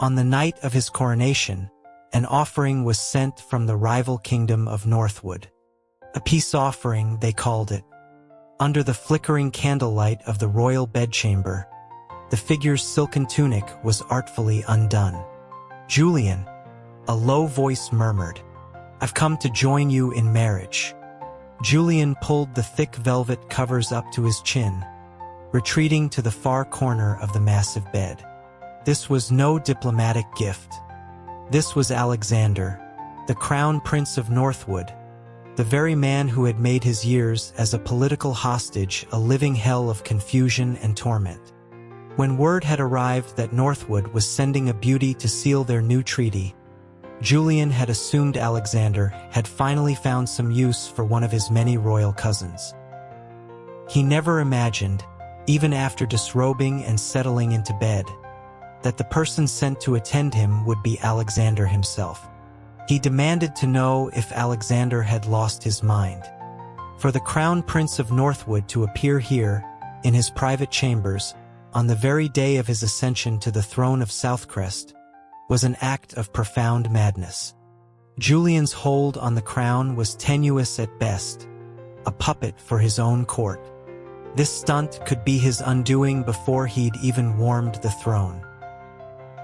On the night of his coronation, an offering was sent from the rival kingdom of Northwood. A peace offering, they called it. Under the flickering candlelight of the royal bedchamber, the figure's silken tunic was artfully undone. "Julian," a low voice murmured, "I've come to join you in marriage." Julian pulled the thick velvet covers up to his chin, retreating to the far corner of the massive bed. This was no diplomatic gift. This was Alexander, the crown prince of Northwood, the very man who had made his years as a political hostage a living hell of confusion and torment. When word had arrived that Northwood was sending a beauty to seal their new treaty, Julian had assumed Alexander had finally found some use for one of his many royal cousins. He never imagined, even after disrobing and settling into bed, that the person sent to attend him would be Alexander himself. He demanded to know if Alexander had lost his mind. For the crown prince of Northwood to appear here, in his private chambers, on the very day of his ascension to the throne of Southcrest, was an act of profound madness. Julian's hold on the crown was tenuous at best, a puppet for his own court. This stunt could be his undoing before he'd even warmed the throne.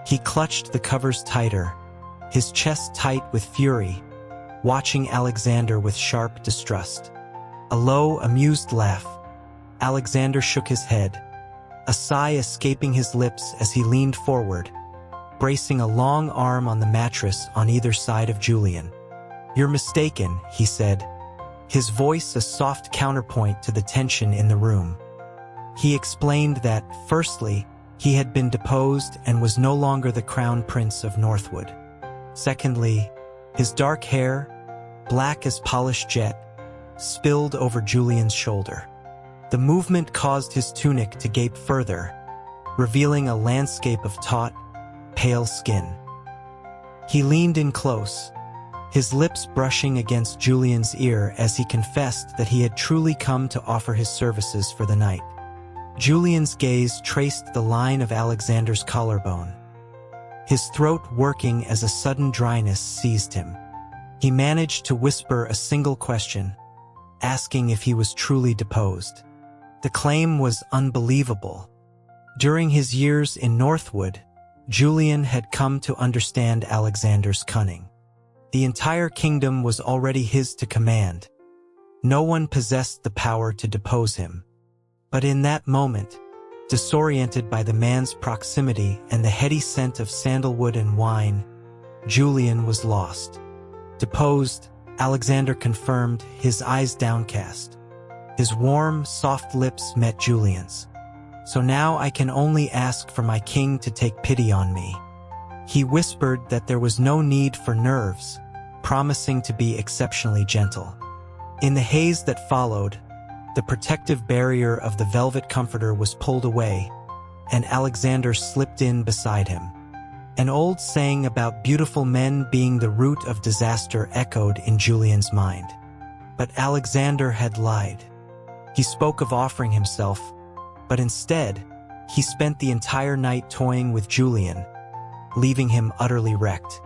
He clutched the covers tighter, his chest tight with fury, watching Alexander with sharp distrust. A low, amused laugh. Alexander shook his head, a sigh escaping his lips as he leaned forward, bracing a long arm on the mattress on either side of Julian. "You're mistaken," he said, his voice a soft counterpoint to the tension in the room. He explained that, firstly, he had been deposed and was no longer the crown prince of Northwood. Secondly, his dark hair, black as polished jet, spilled over Julian's shoulder. The movement caused his tunic to gape further, revealing a landscape of taut, pale skin. He leaned in close, his lips brushing against Julian's ear as he confessed that he had truly come to offer his services for the night. Julian's gaze traced the line of Alexander's collarbone, his throat working as a sudden dryness seized him. He managed to whisper a single question, asking if he was truly deposed. The claim was unbelievable. During his years in Northwood, Julian had come to understand Alexander's cunning. The entire kingdom was already his to command. No one possessed the power to depose him. But in that moment, disoriented by the man's proximity and the heady scent of sandalwood and wine, Julian was lost. Deposed, Alexander confirmed, his eyes downcast. His warm, soft lips met Julian's. "So now I can only ask for my king to take pity on me." He whispered that there was no need for nerves, promising to be exceptionally gentle. In the haze that followed, the protective barrier of the velvet comforter was pulled away, and Alexander slipped in beside him. An old saying about beautiful men being the root of disaster echoed in Julian's mind. But Alexander had lied. He spoke of offering himself, but instead, he spent the entire night toying with Julian, leaving him utterly wrecked.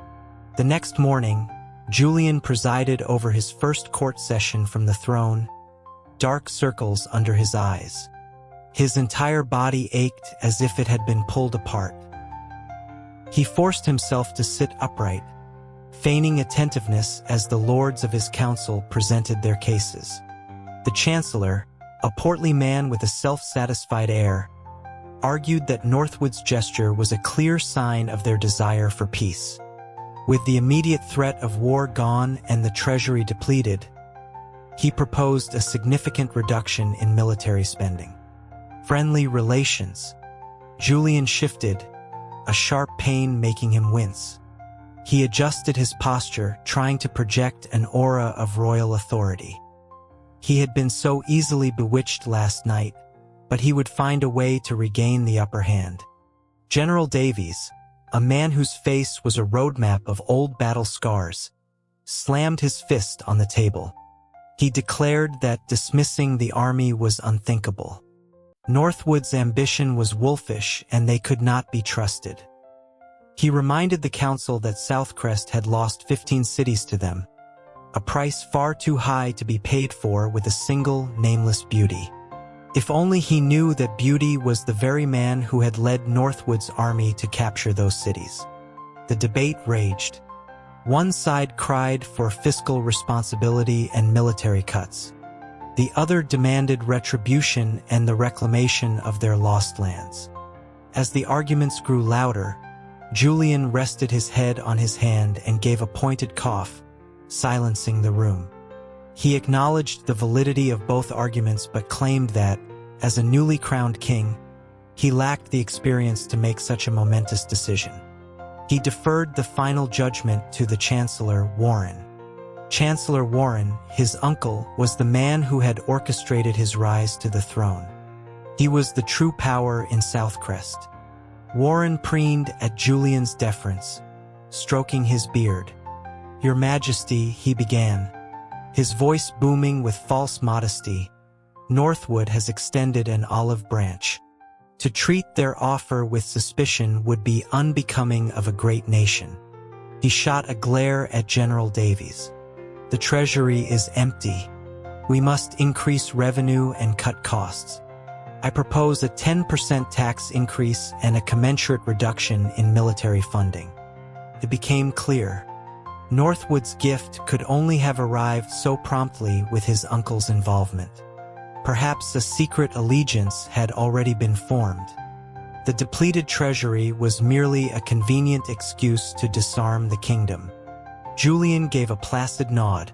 The next morning, Julian presided over his first court session from the throne, dark circles under his eyes. His entire body ached as if it had been pulled apart. He forced himself to sit upright, feigning attentiveness as the lords of his council presented their cases. The chancellor, a portly man with a self-satisfied air, argued that Northwood's gesture was a clear sign of their desire for peace. With the immediate threat of war gone and the treasury depleted, he proposed a significant reduction in military spending. Friendly relations. Julian shifted, a sharp pain making him wince. He adjusted his posture, trying to project an aura of royal authority. He had been so easily bewitched last night, but he would find a way to regain the upper hand. General Davies, a man whose face was a roadmap of old battle scars, slammed his fist on the table. He declared that dismissing the army was unthinkable. Northwood's ambition was wolfish and they could not be trusted. He reminded the council that Southcrest had lost 15 cities to them, a price far too high to be paid for with a single, nameless beauty. If only he knew that Beauty was the very man who had led Northwood's army to capture those cities. The debate raged. One side cried for fiscal responsibility and military cuts. The other demanded retribution and the reclamation of their lost lands. As the arguments grew louder, Julian rested his head on his hand and gave a pointed cough, silencing the room. He acknowledged the validity of both arguments but claimed that, as a newly crowned king, he lacked the experience to make such a momentous decision. He deferred the final judgment to the Chancellor Warren. Chancellor Warren, his uncle, was the man who had orchestrated his rise to the throne. He was the true power in Southcrest. Warren preened at Julian's deference, stroking his beard. "Your Majesty," he began, his voice booming with false modesty, "Northwood has extended an olive branch. To treat their offer with suspicion would be unbecoming of a great nation." He shot a glare at General Davies. "The treasury is empty. We must increase revenue and cut costs. I propose a 10% tax increase and a commensurate reduction in military funding." It became clear. Northwood's gift could only have arrived so promptly with his uncle's involvement. Perhaps a secret allegiance had already been formed. The depleted treasury was merely a convenient excuse to disarm the kingdom. Julian gave a placid nod,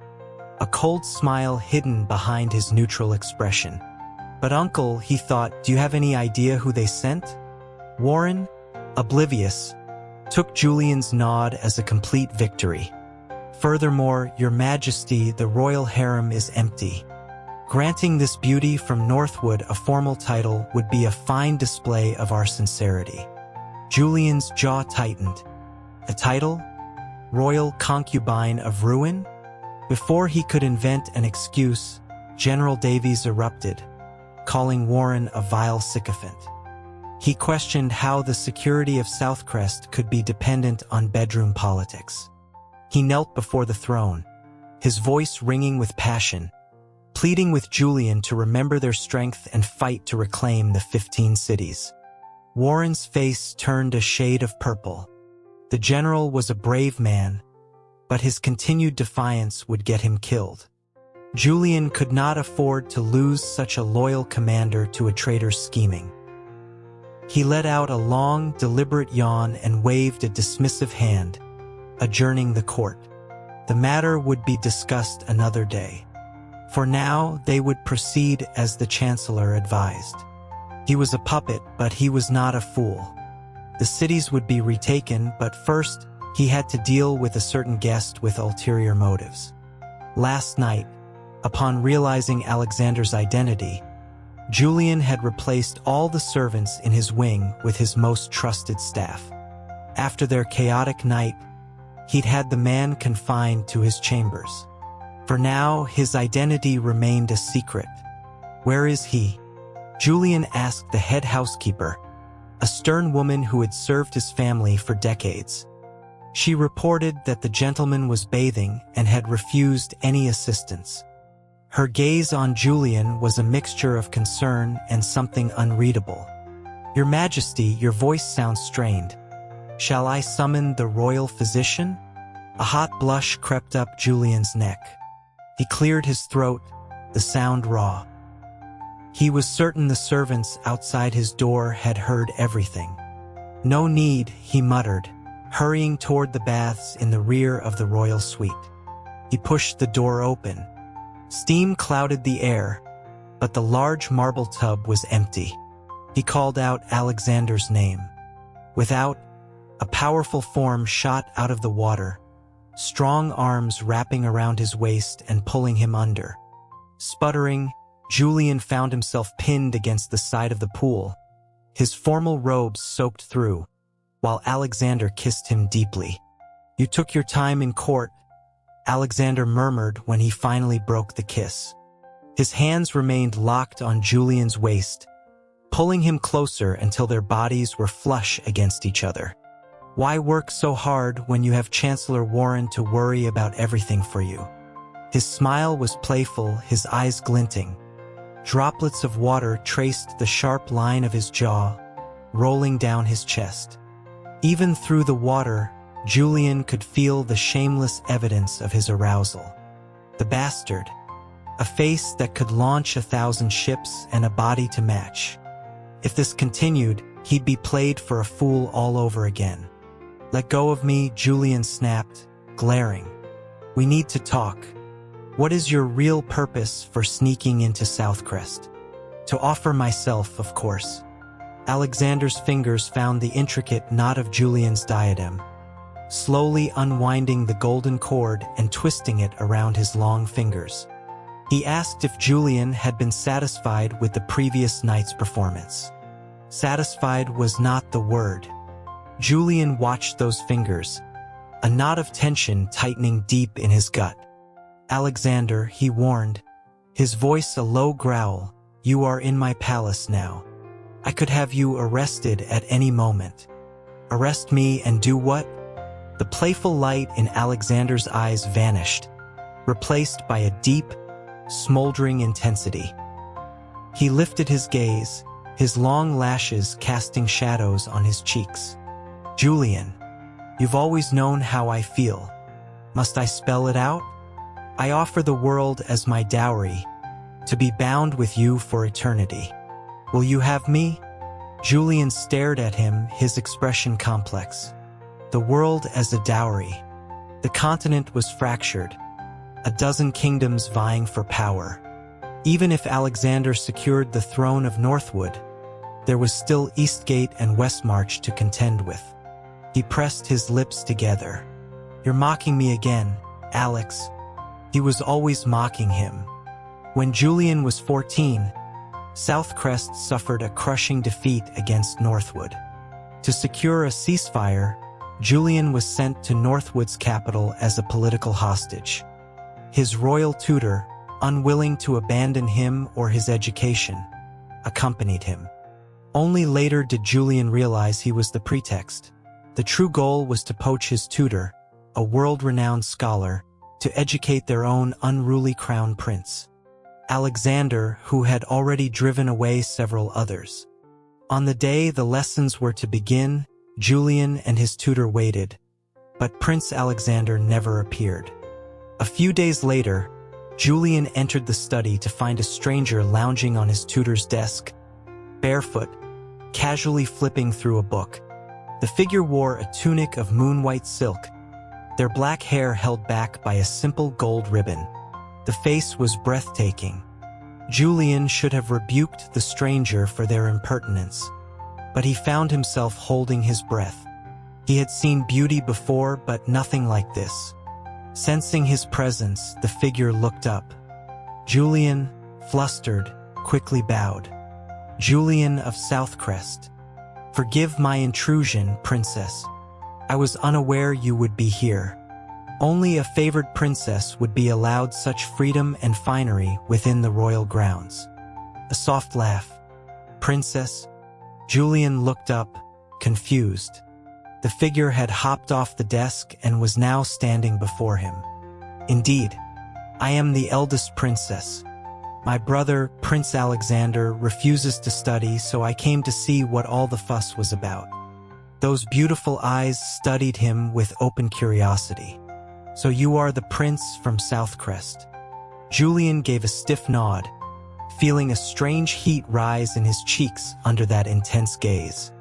a cold smile hidden behind his neutral expression. "But uncle," he thought, "do you have any idea who they sent?" Warren, oblivious, took Julian's nod as a complete victory. "Furthermore, Your Majesty, the royal harem is empty. Granting this beauty from Northwood a formal title would be a fine display of our sincerity." Julian's jaw tightened. A title? Royal concubine of ruin? Before he could invent an excuse, General Davies erupted, calling Warren a vile sycophant. He questioned how the security of Southcrest could be dependent on bedroom politics. He knelt before the throne, his voice ringing with passion, pleading with Julian to remember their strength and fight to reclaim the 15 cities. Warren's face turned a shade of purple. The general was a brave man, but his continued defiance would get him killed. Julian could not afford to lose such a loyal commander to a traitor's scheming. He let out a long, deliberate yawn and waved a dismissive hand, adjourning the court. The matter would be discussed another day. For now, they would proceed as the Chancellor advised. He was a puppet, but he was not a fool. The cities would be retaken, but first, he had to deal with a certain guest with ulterior motives. Last night, upon realizing Alexander's identity, Julian had replaced all the servants in his wing with his most trusted staff. After their chaotic night, he'd had the man confined to his chambers. For now, his identity remained a secret. "Where is he?" Julian asked the head housekeeper, a stern woman who had served his family for decades. She reported that the gentleman was bathing and had refused any assistance. Her gaze on Julian was a mixture of concern and something unreadable. "Your Majesty, your voice sounds strained. Shall I summon the royal physician?" A hot blush crept up Julian's neck. He cleared his throat, the sound raw. He was certain the servants outside his door had heard everything. "No need," he muttered, hurrying toward the baths in the rear of the royal suite. He pushed the door open. Steam clouded the air, but the large marble tub was empty. He called out Alexander's name. Without, a powerful form shot out of the water, strong arms wrapping around his waist and pulling him under. Sputtering, Julian found himself pinned against the side of the pool, his formal robes soaked through, while Alexander kissed him deeply. "You took your time in court," Alexander murmured when he finally broke the kiss. His hands remained locked on Julian's waist, pulling him closer until their bodies were flush against each other. Why work so hard when you have Chancellor Warren to worry about everything for you? His smile was playful, his eyes glinting. Droplets of water traced the sharp line of his jaw, rolling down his chest. Even through the water, Julian could feel the shameless evidence of his arousal. The bastard. A face that could launch 1,000 ships and a body to match. If this continued, he'd be played for a fool all over again. Let go of me, Julian snapped, glaring. We need to talk. What is your real purpose for sneaking into Southcrest? To offer myself, of course. Alexander's fingers found the intricate knot of Julian's diadem, slowly unwinding the golden cord and twisting it around his long fingers. He asked if Julian had been satisfied with the previous night's performance. Satisfied was not the word. Julian watched those fingers, a knot of tension tightening deep in his gut. Alexander, he warned, his voice a low growl, you are in my palace now. I could have you arrested at any moment. Arrest me and do what? The playful light in Alexander's eyes vanished, replaced by a deep, smoldering intensity. He lifted his gaze, his long lashes casting shadows on his cheeks. Julian, you've always known how I feel. Must I spell it out? I offer the world as my dowry, to be bound with you for eternity. Will you have me? Julian stared at him, his expression complex. The world as a dowry. The continent was fractured, a dozen kingdoms vying for power. Even if Alexander secured the throne of Northwood, there was still Eastgate and Westmarch to contend with. He pressed his lips together. You're mocking me again, Alex. He was always mocking him. When Julian was 14, Southcrest suffered a crushing defeat against Northwood. To secure a ceasefire, Julian was sent to Northwood's capital as a political hostage. His royal tutor, unwilling to abandon him or his education, accompanied him. Only later did Julian realize he was the pretext. The true goal was to poach his tutor, a world-renowned scholar, to educate their own unruly crown prince, Alexander, who had already driven away several others. On the day the lessons were to begin, Julian and his tutor waited, but Prince Alexander never appeared. A few days later, Julian entered the study to find a stranger lounging on his tutor's desk, barefoot, casually flipping through a book. The figure wore a tunic of moon-white silk, their black hair held back by a simple gold ribbon. The face was breathtaking. Julian should have rebuked the stranger for their impertinence, but he found himself holding his breath. He had seen beauty before, but nothing like this. Sensing his presence, the figure looked up. Julian, flustered, quickly bowed. Julian of Southcrest. Forgive my intrusion, princess. I was unaware you would be here. Only a favored princess would be allowed such freedom and finery within the royal grounds. A soft laugh. Princess? Julian looked up, confused. The figure had hopped off the desk and was now standing before him. Indeed, I am the eldest princess. My brother, Prince Alexander, refuses to study, so I came to see what all the fuss was about. Those beautiful eyes studied him with open curiosity. So you are the prince from Southcrest. Julian gave a stiff nod, feeling a strange heat rise in his cheeks under that intense gaze.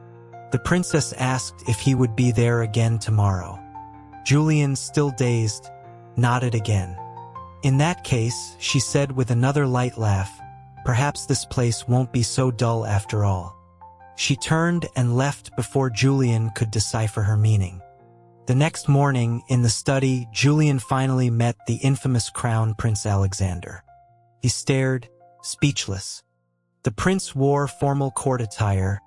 The princess asked if he would be there again tomorrow. Julian, still dazed, nodded again. In that case, she said with another light laugh, perhaps this place won't be so dull after all. She turned and left before Julian could decipher her meaning. The next morning, in the study, Julian finally met the infamous Crown Prince Alexander. He stared, speechless. The prince wore formal court attire,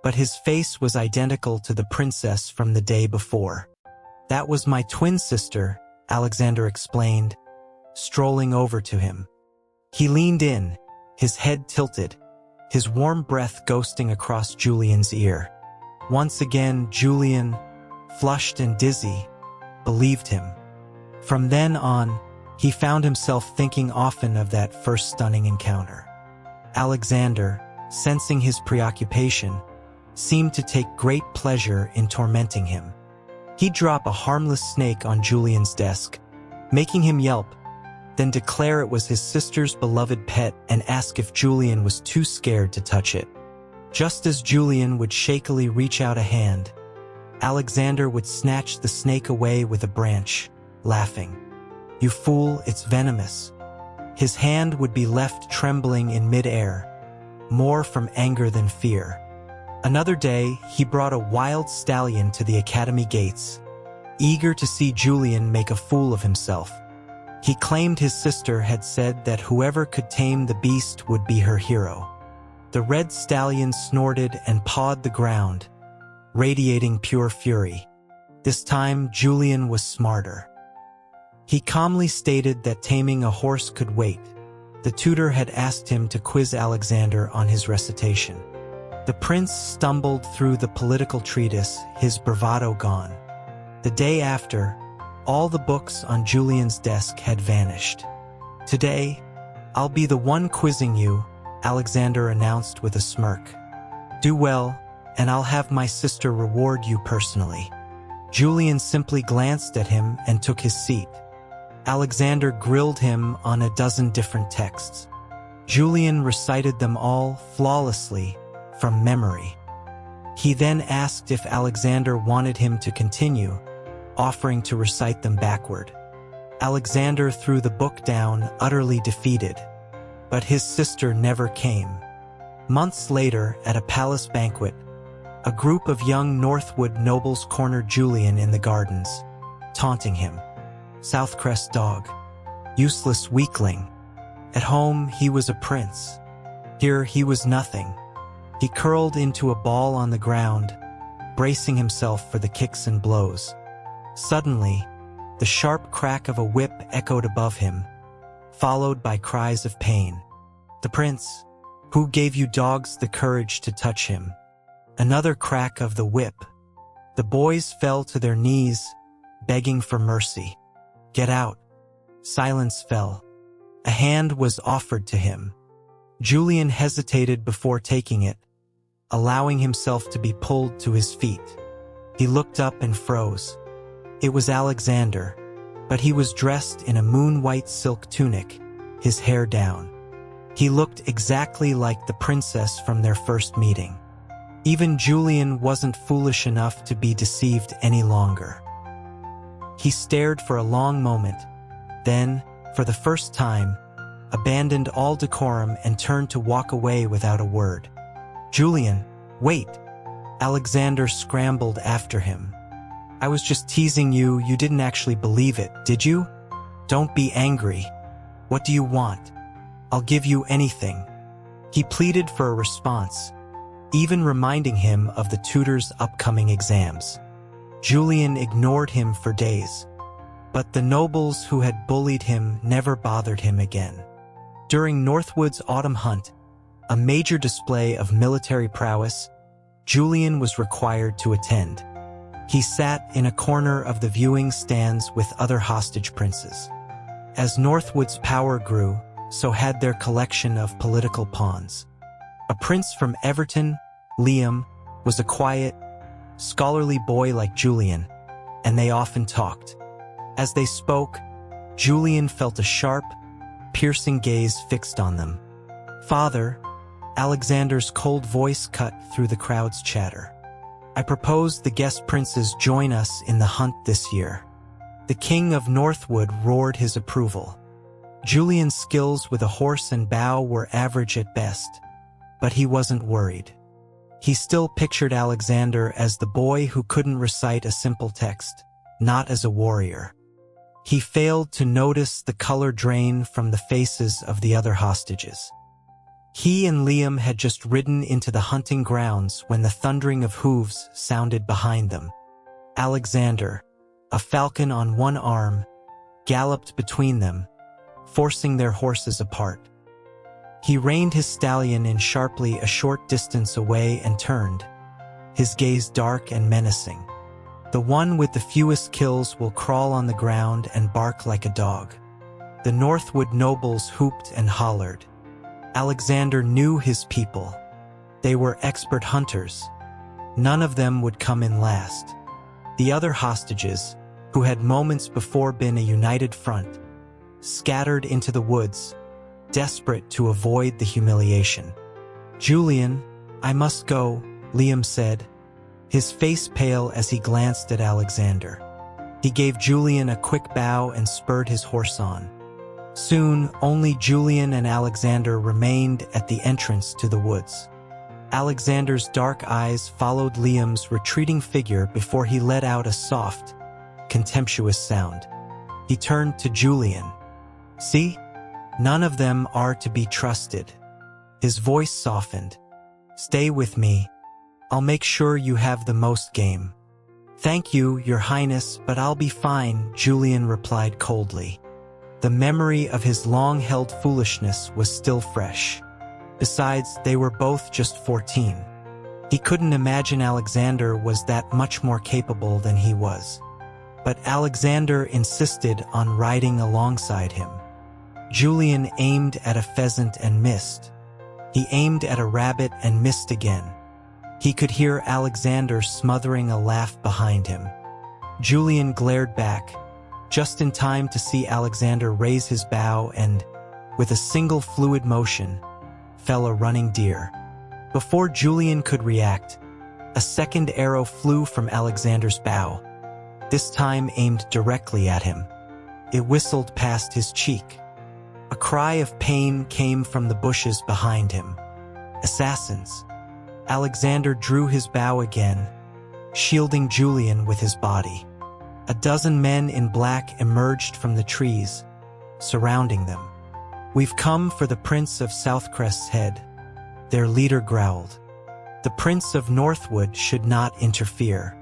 but his face was identical to the princess from the day before. That was my twin sister, Alexander explained, strolling over to him. He leaned in, his head tilted, his warm breath ghosting across Julian's ear. Once again, Julian, flushed and dizzy, believed him. From then on, he found himself thinking often of that first stunning encounter. Alexander, sensing his preoccupation, seemed to take great pleasure in tormenting him. He'd drop a harmless snake on Julian's desk, making him yelp, then declare it was his sister's beloved pet and ask if Julian was too scared to touch it. Just as Julian would shakily reach out a hand, Alexander would snatch the snake away with a branch, laughing, "You fool, it's venomous." His hand would be left trembling in midair, more from anger than fear. Another day, he brought a wild stallion to the academy gates, eager to see Julian make a fool of himself. He claimed his sister had said that whoever could tame the beast would be her hero. The red stallion snorted and pawed the ground, radiating pure fury. This time, Julian was smarter. He calmly stated that taming a horse could wait. The tutor had asked him to quiz Alexander on his recitation. The prince stumbled through the political treatise, his bravado gone. The day after, all the books on Julian's desk had vanished. "Today, I'll be the one quizzing you," Alexander announced with a smirk. "Do well, and I'll have my sister reward you personally." Julian simply glanced at him and took his seat. Alexander grilled him on a dozen different texts. Julian recited them all flawlessly, from memory. He then asked if Alexander wanted him to continue, offering to recite them backward. Alexander threw the book down, utterly defeated. But his sister never came. Months later, at a palace banquet, a group of young Northwood nobles cornered Julian in the gardens, taunting him. "Southcrest dog. Useless weakling. At home, he was a prince. Here, he was nothing." He curled into a ball on the ground, bracing himself for the kicks and blows. Suddenly, the sharp crack of a whip echoed above him, followed by cries of pain. "The prince, who gave you dogs the courage to touch him?" Another crack of the whip. The boys fell to their knees, begging for mercy. "Get out." Silence fell. A hand was offered to him. Julian hesitated before taking it, allowing himself to be pulled to his feet. He looked up and froze. It was Alexander, but he was dressed in a moon-white silk tunic, his hair down. He looked exactly like the princess from their first meeting. Even Julian wasn't foolish enough to be deceived any longer. He stared for a long moment, then, for the first time, abandoned all decorum and turned to walk away without a word. "Julian, wait!" Alexander scrambled after him. "I was just teasing you. You didn't actually believe it, did you? Don't be angry. What do you want? I'll give you anything." He pleaded for a response, even reminding him of the tutor's upcoming exams. Julian ignored him for days, but the nobles who had bullied him never bothered him again. During Northwood's autumn hunt, a major display of military prowess, Julian was required to attend. He sat in a corner of the viewing stands with other hostage princes. As Northwood's power grew, so had their collection of political pawns. A prince from Everton, Liam, was a quiet, scholarly boy like Julian, and they often talked. As they spoke, Julian felt a sharp, piercing gaze fixed on them. "Father," Alexander's cold voice cut through the crowd's chatter. "I propose the guest princes join us in the hunt this year." The king of Northwood roared his approval. Julian's skills with a horse and bow were average at best, but he wasn't worried. He still pictured Alexander as the boy who couldn't recite a simple text, not as a warrior. He failed to notice the color drain from the faces of the other hostages. He and Liam had just ridden into the hunting grounds when the thundering of hooves sounded behind them. Alexander, a falcon on one arm, galloped between them, forcing their horses apart. He reined his stallion in sharply a short distance away and turned, his gaze dark and menacing. The one with the fewest kills will crawl on the ground and bark like a dog. The Northwood nobles hooped and hollered. Alexander knew his people. They were expert hunters. None of them would come in last. The other hostages, who had moments before been a united front, scattered into the woods, desperate to avoid the humiliation. "Julian, I must go," Liam said, his face pale as he glanced at Alexander. He gave Julian a quick bow and spurred his horse on. Soon, only Julian and Alexander remained at the entrance to the woods. Alexander's dark eyes followed Liam's retreating figure before he let out a soft, contemptuous sound. He turned to Julian. "See? None of them are to be trusted." His voice softened. "Stay with me. I'll make sure you have the most game." "Thank you, Your Highness, but I'll be fine," Julian replied coldly. The memory of his long-held foolishness was still fresh. Besides, they were both just 14. He couldn't imagine Alexander was that much more capable than he was. But Alexander insisted on riding alongside him. Julian aimed at a pheasant and missed. He aimed at a rabbit and missed again. He could hear Alexander smothering a laugh behind him. Julian glared back, just in time to see Alexander raise his bow and, with a single fluid motion, fell a running deer. Before Julian could react, a second arrow flew from Alexander's bow, this time aimed directly at him. It whistled past his cheek. A cry of pain came from the bushes behind him. "Assassins!" Alexander drew his bow again, shielding Julian with his body. A dozen men in black emerged from the trees, surrounding them. "We've come for the Prince of Southcrest's head," their leader growled. The Prince of Northwood should not interfere.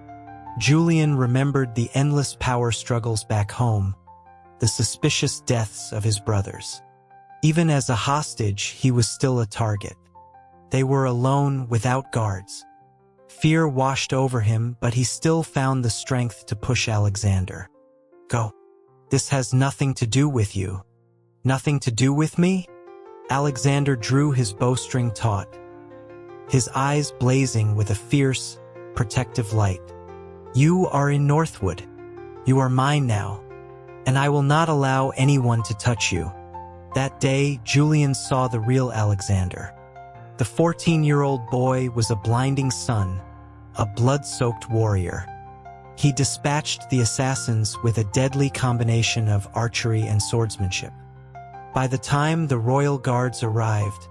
Julian remembered the endless power struggles back home, the suspicious deaths of his brothers. Even as a hostage, he was still a target. They were alone without guards. Fear washed over him, but he still found the strength to push Alexander. "Go. This has nothing to do with you." "Nothing to do with me?" Alexander drew his bowstring taut, his eyes blazing with a fierce, protective light. "You are in Northwood. You are mine now, and I will not allow anyone to touch you." That day, Julian saw the real Alexander. The 14-year-old boy was a blinding sun, a blood-soaked warrior. He dispatched the assassins with a deadly combination of archery and swordsmanship. By the time the royal guards arrived,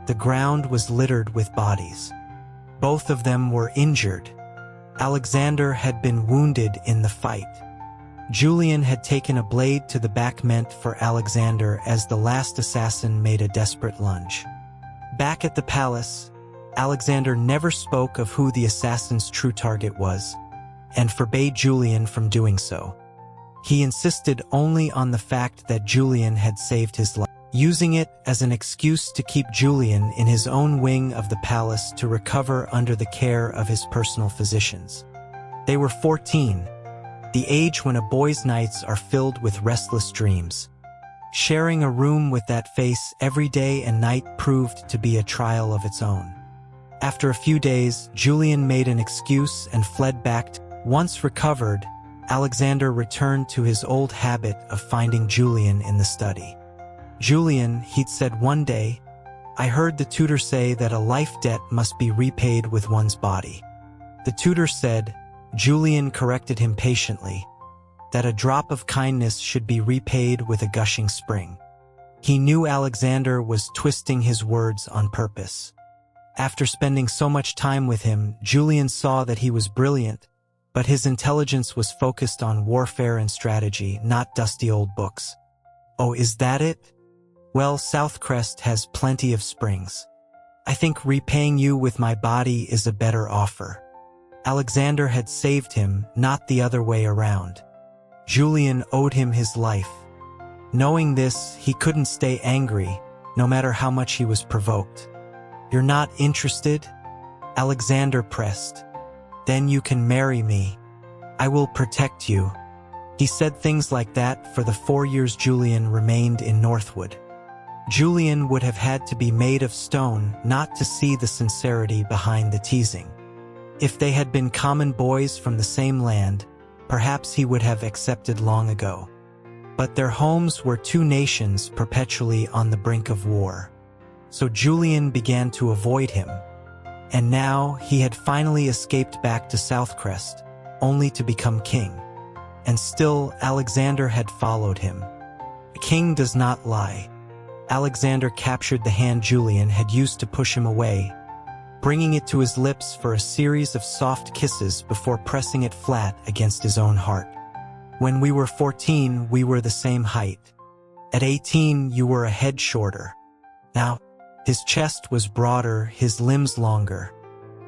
the ground was littered with bodies. Both of them were injured. Alexander had been wounded in the fight. Julian had taken a blade to the back meant for Alexander as the last assassin made a desperate lunge. Back at the palace, Alexander never spoke of who the assassin's true target was, and forbade Julian from doing so. He insisted only on the fact that Julian had saved his life, using it as an excuse to keep Julian in his own wing of the palace to recover under the care of his personal physicians. They were 14, the age when a boy's nights are filled with restless dreams. Sharing a room with that face every day and night proved to be a trial of its own. After a few days, Julian made an excuse and fled back. Once recovered, Alexander returned to his old habit of finding Julian in the study. "Julian," he'd said one day, "I heard the tutor say that a life debt must be repaid with one's body." The tutor said, Julian corrected him patiently, that a drop of kindness should be repaid with a gushing spring. He knew Alexander was twisting his words on purpose. After spending so much time with him, Julian saw that he was brilliant, but his intelligence was focused on warfare and strategy, not dusty old books. "Oh, is that it? Well, Southcrest has plenty of springs. I think repaying you with my body is a better offer." Alexander had saved him, not the other way around. Julian owed him his life. Knowing this, he couldn't stay angry, no matter how much he was provoked. "You're not interested?" Alexander pressed. "Then you can marry me." I will protect you. He said things like that for the 4 years Julian remained in Northwood. Julian would have had to be made of stone not to see the sincerity behind the teasing. If they had been common boys from the same land, perhaps he would have accepted long ago. But their homes were two nations perpetually on the brink of war. So Julian began to avoid him. And now he had finally escaped back to Southcrest, only to become king. And still Alexander had followed him. A king does not lie. Alexander captured the hand Julian had used to push him away, bringing it to his lips for a series of soft kisses before pressing it flat against his own heart. When we were 14, we were the same height. At 18, you were a head shorter. Now, his chest was broader, his limbs longer.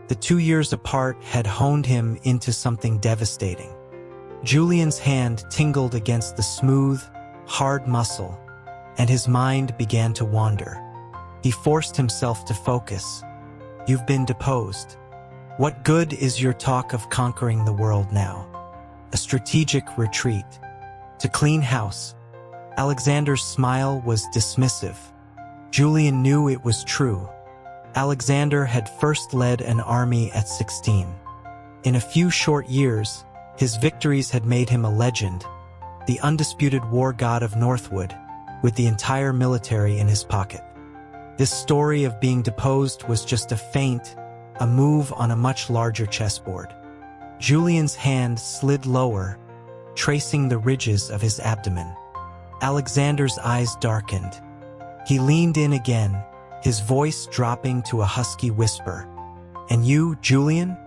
The 2 years apart had honed him into something devastating. Julian's hand tingled against the smooth, hard muscle, and his mind began to wander. He forced himself to focus. You've been deposed. What good is your talk of conquering the world now? A strategic retreat. To clean house. Alexander's smile was dismissive. Julian knew it was true. Alexander had first led an army at 16. In a few short years, his victories had made him a legend, the undisputed war god of Northwood, with the entire military in his pocket. This story of being deposed was just a feint, a move on a much larger chessboard. Julian's hand slid lower, tracing the ridges of his abdomen. Alexander's eyes darkened. He leaned in again, his voice dropping to a husky whisper. And you, Julian?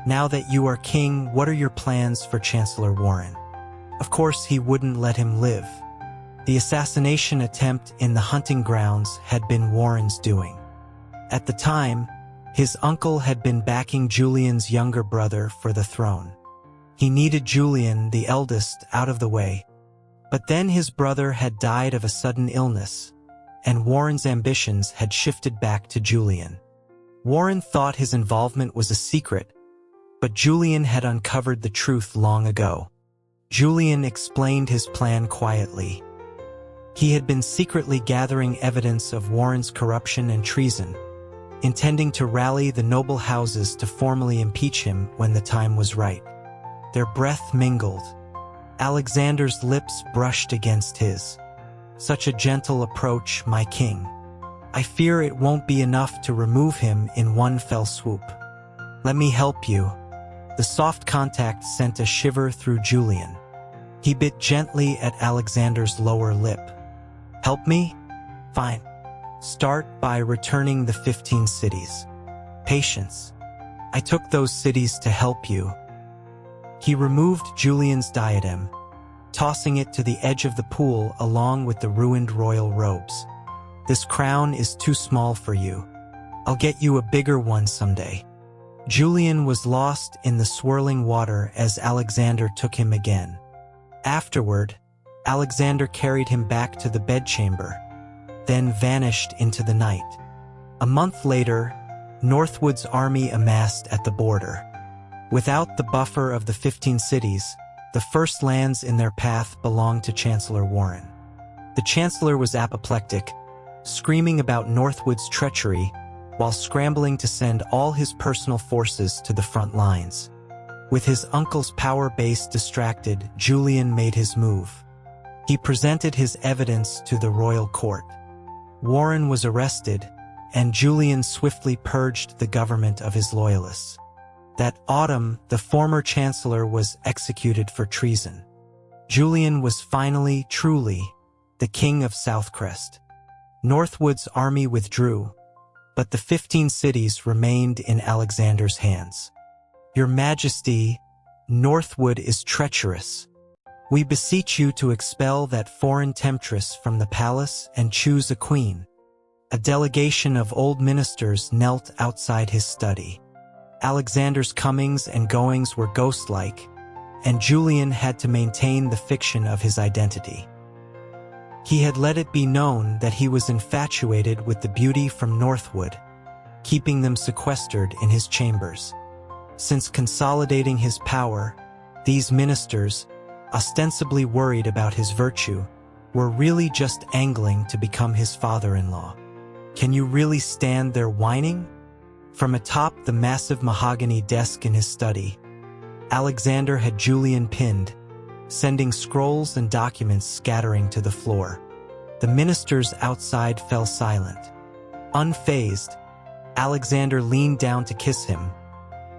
Now that you are king, what are your plans for Chancellor Warren? Of course, he wouldn't let him live. The assassination attempt in the hunting grounds had been Warren's doing. At the time, his uncle had been backing Julian's younger brother for the throne. He needed Julian, the eldest, out of the way. But then his brother had died of a sudden illness, and Warren's ambitions had shifted back to Julian. Warren thought his involvement was a secret, but Julian had uncovered the truth long ago. Julian explained his plan quietly. He had been secretly gathering evidence of Warren's corruption and treason, intending to rally the noble houses to formally impeach him when the time was right. Their breath mingled. Alexander's lips brushed against his. Such a gentle approach, my king. I fear it won't be enough to remove him in one fell swoop. Let me help you. The soft contact sent a shiver through Julian. He bit gently at Alexander's lower lip. Help me? Fine. Start by returning the 15 cities. Patience. I took those cities to help you. He removed Julian's diadem, tossing it to the edge of the pool along with the ruined royal robes. This crown is too small for you. I'll get you a bigger one someday. Julian was lost in the swirling water as Alexander took him again. Afterward, Alexander carried him back to the bedchamber, then vanished into the night. A month later, Northwood's army amassed at the border. Without the buffer of the 15 cities, the first lands in their path belonged to Chancellor Warren. The Chancellor was apoplectic, screaming about Northwood's treachery while scrambling to send all his personal forces to the front lines. With his uncle's power base distracted, Julian made his move. He presented his evidence to the royal court. Warren was arrested, and Julian swiftly purged the government of his loyalists. That autumn, the former chancellor was executed for treason. Julian was finally, truly, the king of Southcrest. Northwood's army withdrew, but the 15 cities remained in Alexander's hands. Your Majesty, Northwood is treacherous. We beseech you to expel that foreign temptress from the palace and choose a queen. A delegation of old ministers knelt outside his study. Alexander's comings and goings were ghost-like, and Julian had to maintain the fiction of his identity. He had let it be known that he was infatuated with the beauty from Northwood, keeping them sequestered in his chambers. Since consolidating his power, These ministers, ostensibly worried about his virtue, were really just angling to become his father-in-law. Can you really stand their whining? From atop the massive mahogany desk in his study, Alexander had Julian pinned, sending scrolls and documents scattering to the floor. The ministers outside fell silent. Unfazed, Alexander leaned down to kiss him,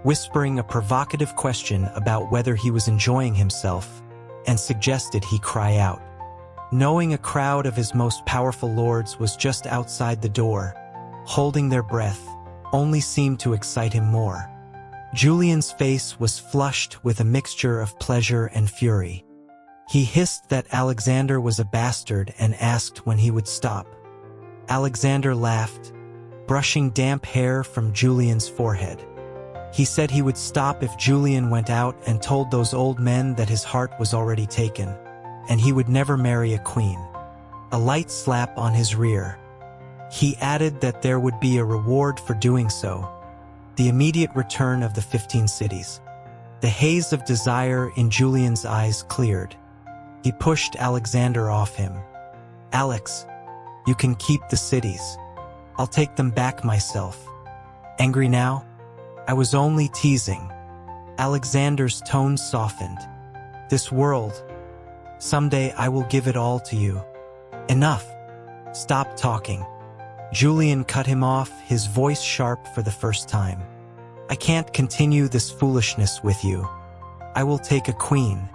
whispering a provocative question about whether he was enjoying himself, and suggested he cry out. Knowing a crowd of his most powerful lords was just outside the door, holding their breath, only seemed to excite him more. Julian's face was flushed with a mixture of pleasure and fury. He hissed that Alexander was a bastard and asked when he would stop. Alexander laughed, brushing damp hair from Julian's forehead. He said he would stop if Julian went out and told those old men that his heart was already taken, and he would never marry a queen. A light slap on his rear. He added that there would be a reward for doing so, the immediate return of the 15 cities. The haze of desire in Julian's eyes cleared. He pushed Alexander off him. "Alex, you can keep the cities. I'll take them back myself." "Angry now?" "I was only teasing." Alexander's tone softened. "This world, someday I will give it all to you." "Enough. Stop talking." Julian cut him off, his voice sharp for the first time. "I can't continue this foolishness with you. I will take a queen.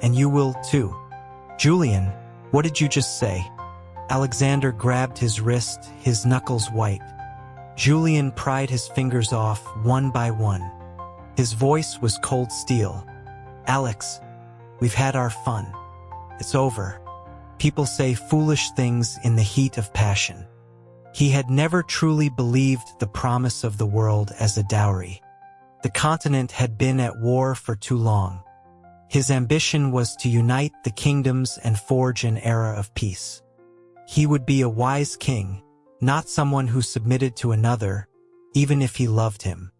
And you will too." "Julian, what did you just say?" Alexander grabbed his wrist, his knuckles white. Julian pried his fingers off one by one. His voice was cold steel. "Alex, we've had our fun. It's over." People say foolish things in the heat of passion. He had never truly believed the promise of the world as a dowry. The continent had been at war for too long. His ambition was to unite the kingdoms and forge an era of peace. He would be a wise king, not someone who submitted to another, even if he loved him.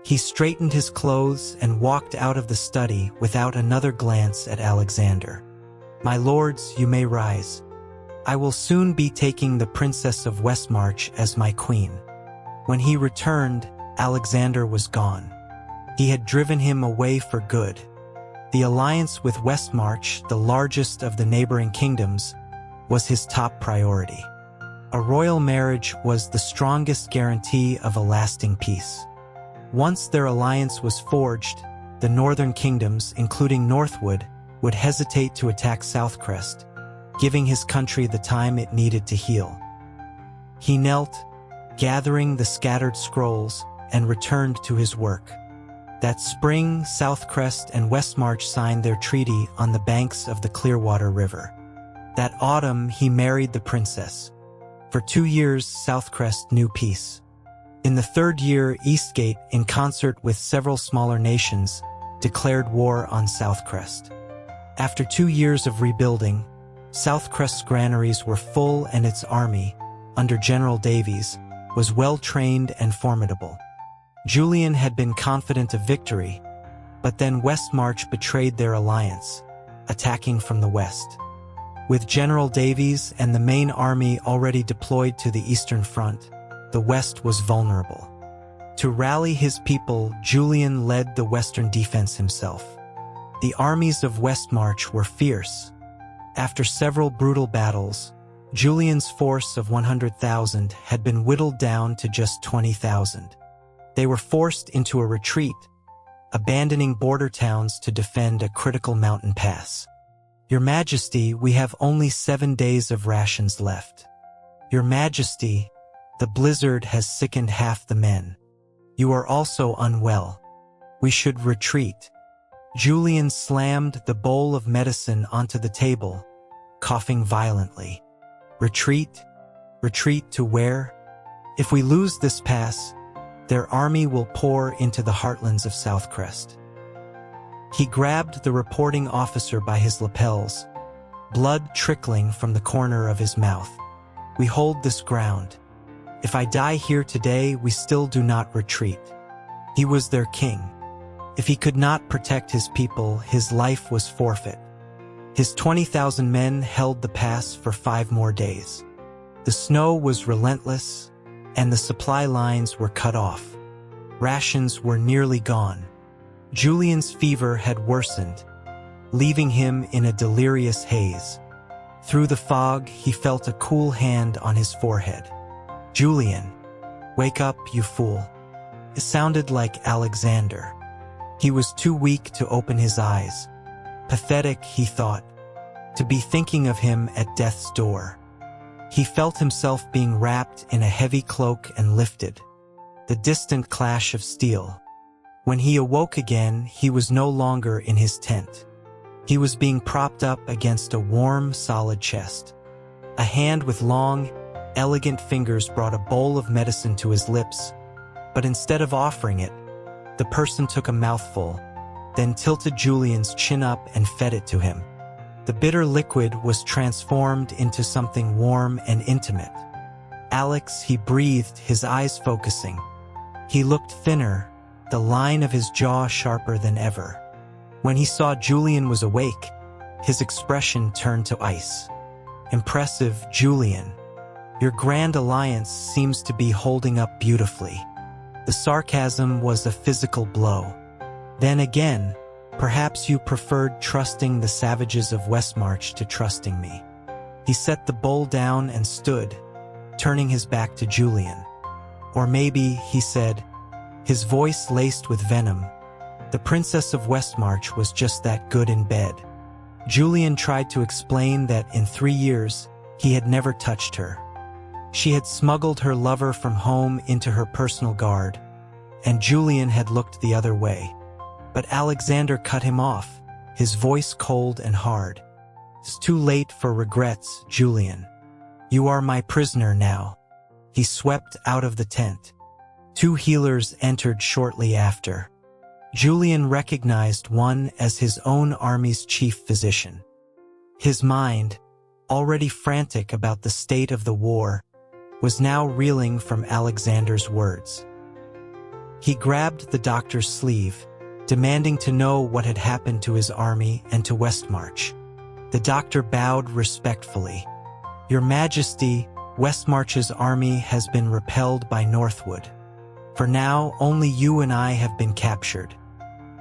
He straightened his clothes and walked out of the study without another glance at Alexander. "My lords, you may rise. I will soon be taking the Princess of Westmarch as my queen." When he returned, Alexander was gone. He had driven him away for good. The alliance with Westmarch, the largest of the neighboring kingdoms, was his top priority. A royal marriage was the strongest guarantee of a lasting peace. Once their alliance was forged, the northern kingdoms, including Northwood, would hesitate to attack Southcrest, giving his country the time it needed to heal. He knelt, gathering the scattered scrolls, and returned to his work. That spring, Southcrest and Westmarch signed their treaty on the banks of the Clearwater River. That autumn, he married the princess. For 2 years, Southcrest knew peace. In the 3rd year, Eastgate, in concert with several smaller nations, declared war on Southcrest. After 2 years of rebuilding, Southcrest's granaries were full and its army, under General Davies, was well-trained and formidable. Julian had been confident of victory, but then Westmarch betrayed their alliance, attacking from the west. With General Davies and the main army already deployed to the Eastern Front, the West was vulnerable. To rally his people, Julian led the Western defense himself. The armies of Westmarch were fierce. After several brutal battles, Julian's force of 100,000 had been whittled down to just 20,000. They were forced into a retreat, abandoning border towns to defend a critical mountain pass. "Your Majesty, we have only 7 days of rations left." "Your Majesty, the blizzard has sickened half the men. You are also unwell. We should retreat." Julian slammed the bowl of medicine onto the table, coughing violently. "Retreat? Retreat to where? If we lose this pass, their army will pour into the heartlands of Southcrest." He grabbed the reporting officer by his lapels, blood trickling from the corner of his mouth. "We hold this ground. If I die here today, we still do not retreat." He was their king, If he could not protect his people, his life was forfeit. His 20,000 men held the pass for 5 more days. The snow was relentless, and the supply lines were cut off. Rations were nearly gone. Julian's fever had worsened, leaving him in a delirious haze. Through the fog, he felt a cool hand on his forehead. "Julian, wake up, you fool." It sounded like Alexander. He was too weak to open his eyes. Pathetic, he thought, to be thinking of him at death's door. He felt himself being wrapped in a heavy cloak and lifted. The distant clash of steel. When he awoke again, he was no longer in his tent. He was being propped up against a warm, solid chest. A hand with long, elegant fingers brought a bowl of medicine to his lips, but instead of offering it, the person took a mouthful, then tilted Julian's chin up and fed it to him. The bitter liquid was transformed into something warm and intimate. "Alex," he breathed, his eyes focusing. He looked thinner, the line of his jaw sharper than ever. When he saw Julian was awake, his expression turned to ice. "Impressive, Julian. Your grand alliance seems to be holding up beautifully." The sarcasm was a physical blow. "Then again, perhaps you preferred trusting the savages of Westmarch to trusting me." He set the bowl down and stood, turning his back to Julian. "Or maybe," he said, his voice laced with venom, "the Princess of Westmarch was just that good in bed." Julian tried to explain that in 3 years, he had never touched her. She had smuggled her lover from home into her personal guard, and Julian had looked the other way. But Alexander cut him off, his voice cold and hard. "It's too late for regrets, Julian. You are my prisoner now." He swept out of the tent. 2 healers entered shortly after. Julian recognized one as his own army's chief physician. His mind, already frantic about the state of the war, was now reeling from Alexander's words. He grabbed the doctor's sleeve, demanding to know what had happened to his army and to Westmarch. The doctor bowed respectfully. "Your Majesty, Westmarch's army has been repelled by Northwood. For now, only you and I have been captured."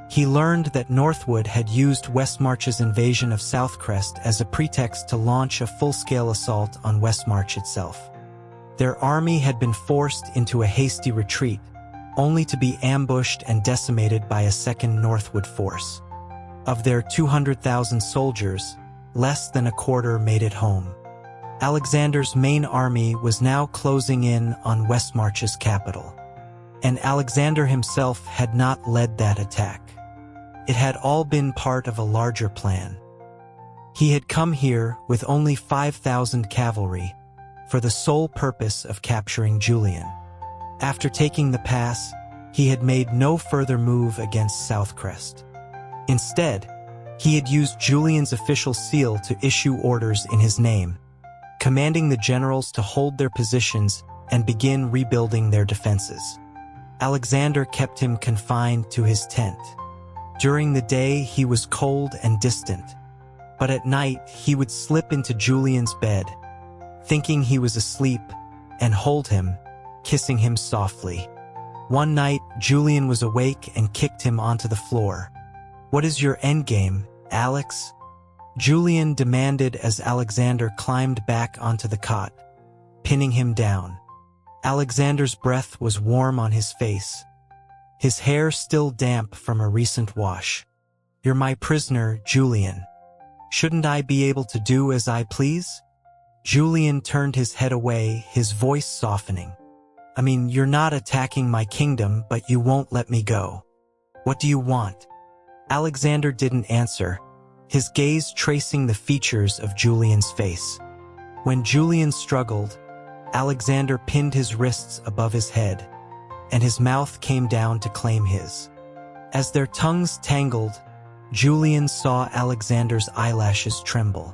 He learned that Northwood had used Westmarch's invasion of Southcrest as a pretext to launch a full-scale assault on Westmarch itself. Their army had been forced into a hasty retreat, only to be ambushed and decimated by a second Northwood force. Of their 200,000 soldiers, less than a quarter made it home. Alexander's main army was now closing in on Westmarch's capital. And Alexander himself had not led that attack. It had all been part of a larger plan. He had come here with only 5,000 cavalry, for the sole purpose of capturing Julian. After taking the pass, he had made no further move against Southcrest. Instead, he had used Julian's official seal to issue orders in his name, commanding the generals to hold their positions and begin rebuilding their defenses. Alexander kept him confined to his tent. During the day, he was cold and distant, but at night he would slip into Julian's bed, thinking he was asleep, and hold him, kissing him softly. One night, Julian was awake and kicked him onto the floor. "What is your endgame, Alex?" Julian demanded as Alexander climbed back onto the cot, pinning him down. Alexander's breath was warm on his face, his hair still damp from a recent wash. "You're my prisoner, Julian. Shouldn't I be able to do as I please?" Julian turned his head away, his voice softening. "I mean, you're not attacking my kingdom, but you won't let me go. What do you want?" Alexander didn't answer, his gaze tracing the features of Julian's face. When Julian struggled, Alexander pinned his wrists above his head, and his mouth came down to claim his. As their tongues tangled, Julian saw Alexander's eyelashes tremble.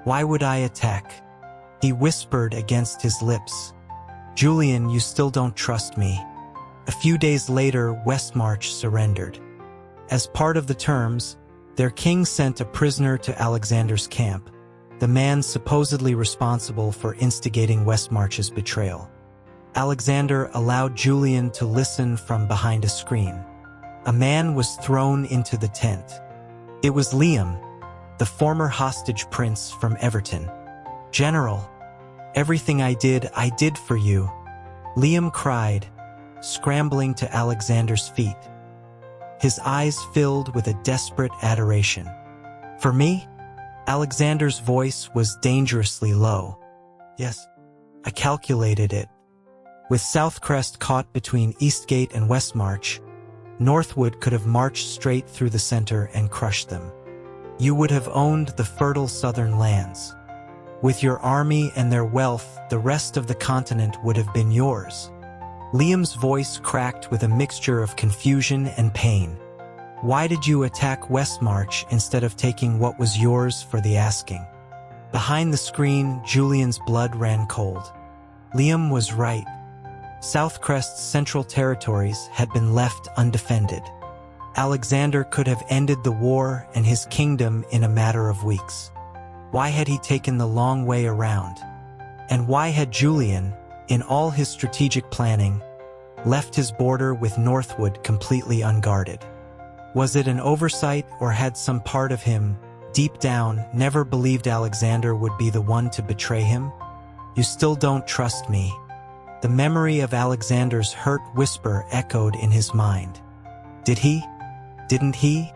"Why would I attack?" he whispered against his lips. "Julian, you still don't trust me." A few days later, Westmarch surrendered. As part of the terms, their king sent a prisoner to Alexander's camp, the man supposedly responsible for instigating Westmarch's betrayal. Alexander allowed Julian to listen from behind a screen. A man was thrown into the tent. It was Liam, the former hostage prince from Everton. "General, everything I did for you," Liam cried, scrambling to Alexander's feet. His eyes filled with a desperate adoration. "For me?" Alexander's voice was dangerously low. "Yes, I calculated it. With Southcrest caught between Eastgate and Westmarch, Northwood could have marched straight through the center and crushed them. You would have owned the fertile southern lands. With your army and their wealth, the rest of the continent would have been yours." Liam's voice cracked with a mixture of confusion and pain. "Why did you attack Westmarch instead of taking what was yours for the asking?" Behind the screen, Julian's blood ran cold. Liam was right. Southcrest's central territories had been left undefended. Alexander could have ended the war and his kingdom in a matter of weeks. Why had he taken the long way around? And why had Julian, in all his strategic planning, left his border with Northwood completely unguarded? Was it an oversight, or had some part of him, deep down, never believed Alexander would be the one to betray him? "You still don't trust me." The memory of Alexander's hurt whisper echoed in his mind. Did he? Didn't he?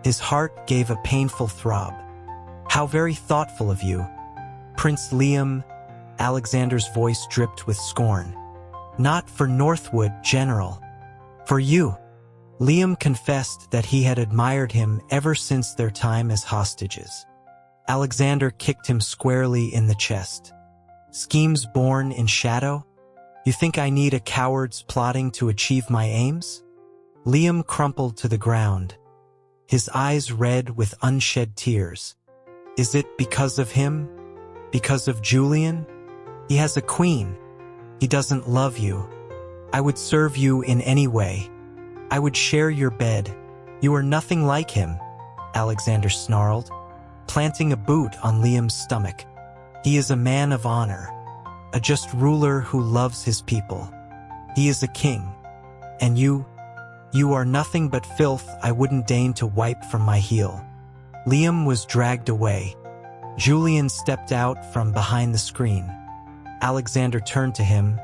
His heart gave a painful throb. "How very thoughtful of you, Prince Liam," Alexander's voice dripped with scorn. "Not for Northwood, General. For you." Liam confessed that he had admired him ever since their time as hostages. Alexander kicked him squarely in the chest. "Schemes born in shadow? You think I need a coward's plotting to achieve my aims?" Liam crumpled to the ground, his eyes red with unshed tears. "Is it because of him? Because of Julian? He has a queen. He doesn't love you. I would serve you in any way. I would share your bed. You are nothing like him," Alexander snarled, planting a boot on Liam's stomach. "He is a man of honor, a just ruler who loves his people. He is a king. And you are nothing but filth I wouldn't deign to wipe from my heel." Liam was dragged away. Julian stepped out from behind the screen. Alexander turned to him,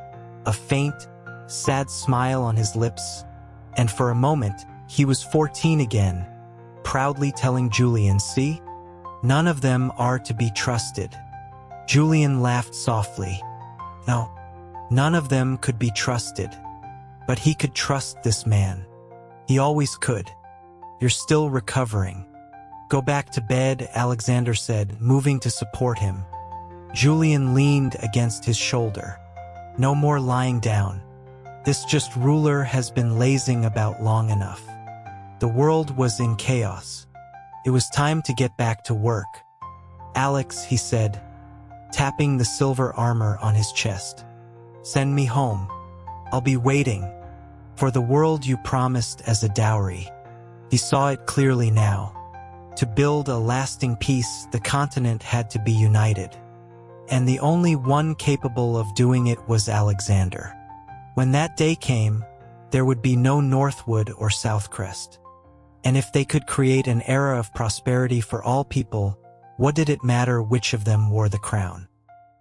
a faint, sad smile on his lips, and for a moment, he was 14 again, proudly telling Julian, "See? None of them are to be trusted." Julian laughed softly. No, none of them could be trusted. But he could trust this man. He always could. "You're still recovering. Go back to bed," Alexander said, moving to support him. Julian leaned against his shoulder. "No more lying down. This just ruler has been lazing about long enough." The world was in chaos. It was time to get back to work. "Alex," he said, tapping the silver armor on his chest. "Send me home. I'll be waiting. For the world you promised as a dowry." He saw it clearly now. To build a lasting peace, the continent had to be united. And the only one capable of doing it was Alexander. When that day came, there would be no Northwood or Southcrest. And if they could create an era of prosperity for all people, what did it matter which of them wore the crown?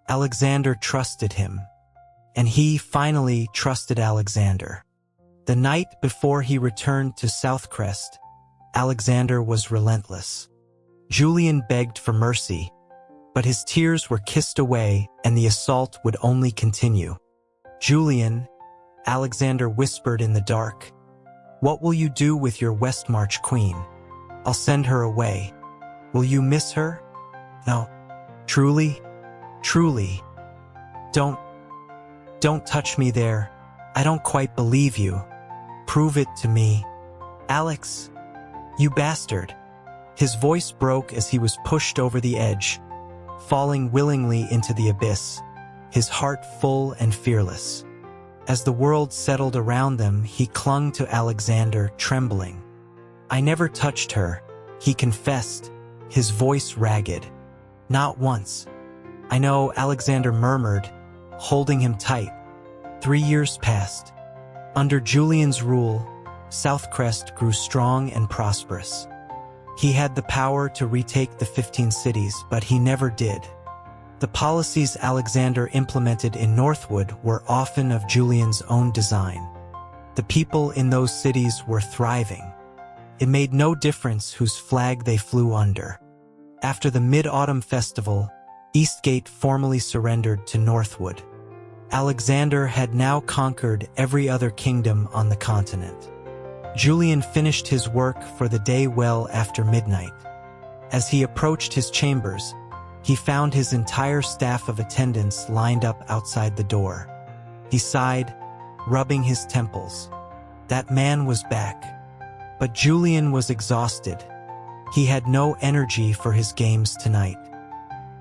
Alexander trusted him. And he finally trusted Alexander. The night before he returned to Southcrest, Alexander was relentless. Julian begged for mercy, but his tears were kissed away and the assault would only continue. "Julian," Alexander whispered in the dark, "what will you do with your Westmarch queen? I'll send her away. Will you miss her? No. Truly? Truly. Don't touch me there. I don't quite believe you. Prove it to me. Alex, you bastard." His voice broke as he was pushed over the edge, falling willingly into the abyss, his heart full and fearless. As the world settled around them, he clung to Alexander, trembling. "I never touched her," he confessed, his voice ragged. "Not once." "I know," Alexander murmured, holding him tight. 3 years passed. Under Julian's rule, Southcrest grew strong and prosperous. He had the power to retake the 15 cities, but he never did. The policies Alexander implemented in Northwood were often of Julian's own design. The people in those cities were thriving. It made no difference whose flag they flew under. After the Mid-Autumn Festival, Eastgate formally surrendered to Northwood. Alexander had now conquered every other kingdom on the continent. Julian finished his work for the day well after midnight. As he approached his chambers, he found his entire staff of attendants lined up outside the door. He sighed, rubbing his temples. That man was back. But Julian was exhausted. He had no energy for his games tonight.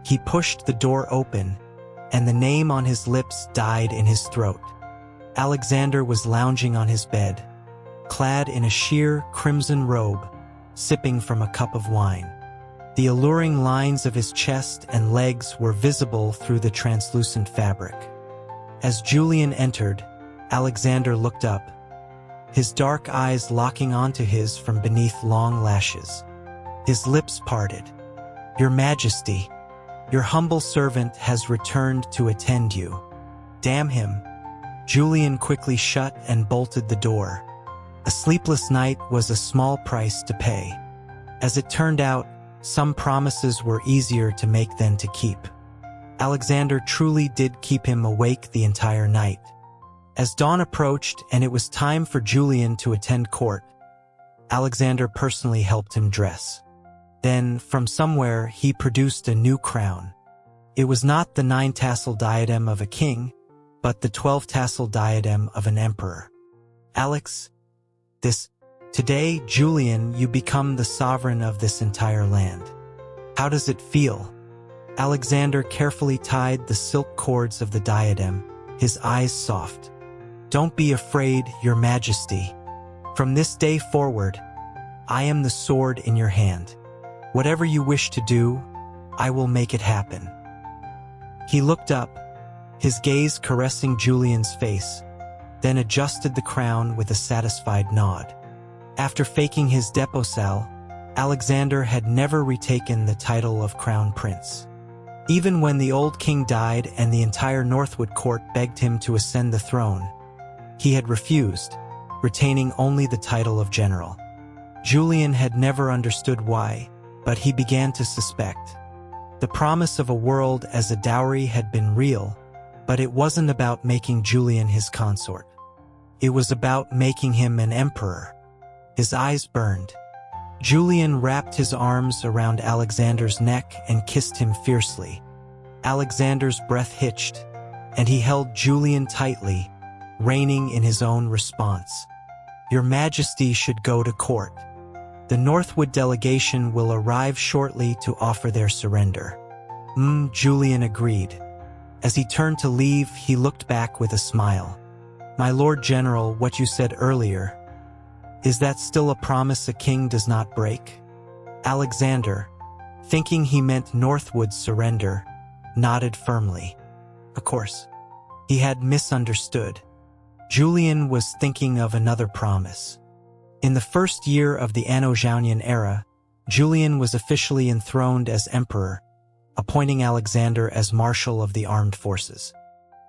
He pushed the door open, and the name on his lips died in his throat. Alexander was lounging on his bed, clad in a sheer crimson robe, sipping from a cup of wine. The alluring lines of his chest and legs were visible through the translucent fabric. As Julian entered, Alexander looked up, his dark eyes locking onto his from beneath long lashes. His lips parted. "Your Majesty, your humble servant has returned to attend you." "Damn him." Julian quickly shut and bolted the door. A sleepless night was a small price to pay. As it turned out, some promises were easier to make than to keep. Alexander truly did keep him awake the entire night. As dawn approached and it was time for Julian to attend court, Alexander personally helped him dress. Then, from somewhere, he produced a new crown. It was not the 9-tassel diadem of a king, but the 12-tassel diadem of an emperor. "Alex, today, Julian, you become the sovereign of this entire land. How does it feel?" Alexander carefully tied the silk cords of the diadem, his eyes soft. "Don't be afraid, your Majesty. From this day forward, I am the sword in your hand. Whatever you wish to do, I will make it happen." He looked up, his gaze caressing Julian's face, then adjusted the crown with a satisfied nod. After faking his deposal, Alexander had never retaken the title of crown prince. Even when the old king died and the entire Northwood court begged him to ascend the throne, he had refused, retaining only the title of general. Julian had never understood why, but he began to suspect. The promise of a world as a dowry had been real, but it wasn't about making Julian his consort. It was about making him an emperor. His eyes burned. Julian wrapped his arms around Alexander's neck and kissed him fiercely. Alexander's breath hitched, and he held Julian tightly, reigning in his own response. "Your Majesty should go to court. The Northwood delegation will arrive shortly to offer their surrender." Julian agreed. As he turned to leave, he looked back with a smile. "My Lord General, what you said earlier, is that still a promise a king does not break?" Alexander, thinking he meant Northwood's surrender, nodded firmly. Of course. He had misunderstood. Julian was thinking of another promise. In the first year of the Anno Domini era, Julian was officially enthroned as emperor, appointing Alexander as marshal of the armed forces.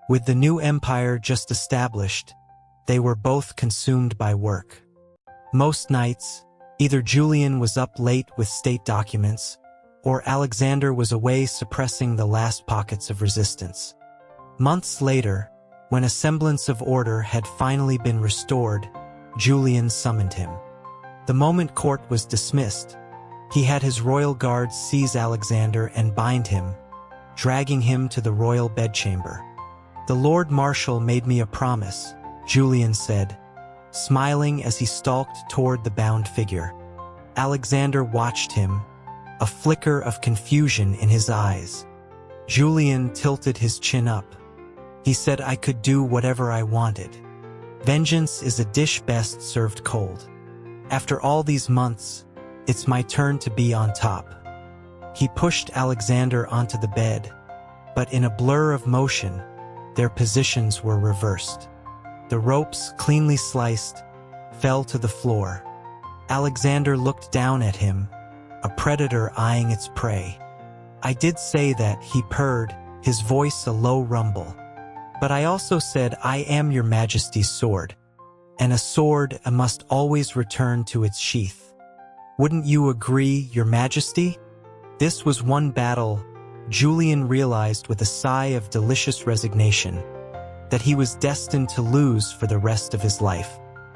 With the new empire just established, they were both consumed by work. Most nights, either Julian was up late with state documents, or Alexander was away suppressing the last pockets of resistance. Months later, when a semblance of order had finally been restored, Julian summoned him. The moment court was dismissed, he had his royal guards seize Alexander and bind him, dragging him to the royal bedchamber. "The Lord Marshal made me a promise," Julian said, smiling as he stalked toward the bound figure. Alexander watched him, a flicker of confusion in his eyes. Julian tilted his chin up. He said, "I could do whatever I wanted. Vengeance is a dish best served cold." After all these months, it's my turn to be on top." He pushed Alexander onto the bed, but in a blur of motion, their positions were reversed. The ropes, cleanly sliced, fell to the floor. Alexander looked down at him, a predator eyeing its prey. "I did say that," he purred, his voice a low rumble. "But I also said I am your Majesty's sword, and a sword must always return to its sheath. Wouldn't you agree, your Majesty?" This was one battle Julian realized with a sigh of delicious resignation, that he was destined to lose for the rest of his life.